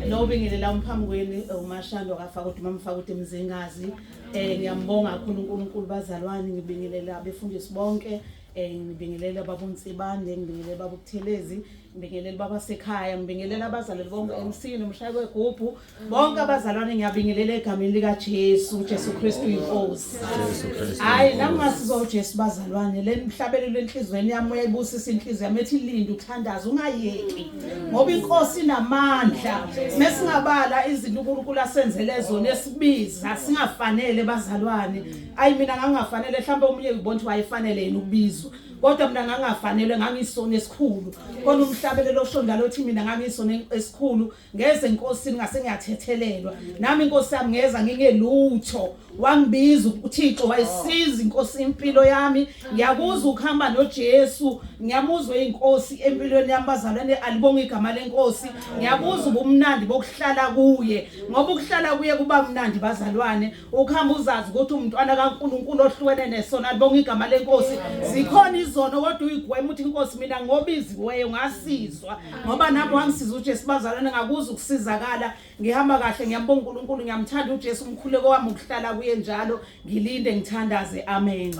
Nobingelela umphamukweni uMashando kafaka ukuthi mamfaka ukuthi emzingazi ngiyambonga kakhulu uNkulunkulu bazalwane ngibingelela abefundisi bonke ngibingelela babonsibande ngibingelela babukuthelezi ngibingelela babasekhaya ngibingelela abazalwane bonke MC nomshayi wegubhu bonke abazalwane ngiyabingelela egameni lika Jesu Kristu inkosi hayi namasizo uJesu bazalwane lemhlabelo lenhlizweni yami uyayibusisa inhliziyo yami ethi linda uthandaza ungayeki ngoba inkosi inamandla mesingabala izinto uNkulunkulu asenzele zona esibiza singafanele bazalwane ayi mina ngangafanele mhlawumbe umunye ubona ukuthi wayefanele yena ukubizwa kodwa mina ngangafanele ngangisona esikhulu kona umhlabelelo oshondala othi mina ngangisona esikhulu ngeze enkosini ngase ngiyathethelelwa nami inkosi yami ngeza ngingelutho wangibiza uThixo wayisiza inkosi impilo yami ngiyakuzwa ukuhamba noJesu ngiyamuzwa inkosi empilweni yami bazalwane alibonga igama lenkosi ngiyakuzwa ubumnandi bokuhlala kuye ngoba ukuhlala kuye kuba mnandi bazalwane ukuhamba uzazi ukuthi umntwana kaNkuluNkulu ohlukene nesona alibonga igama lenkosi zikhona izono kodwa uyigwema uthi inkosi mina ngobiziweyo ngasizwa ngoba nami wangisiza uJesu bazalwane ngakuzwa ukusizakala ngihamba kahle ngiyambonga uNkulunkulu ngiyamthanda uJesu umkhuleko wami ukuhlala kuye njalo ngilinde ngithandaze amen.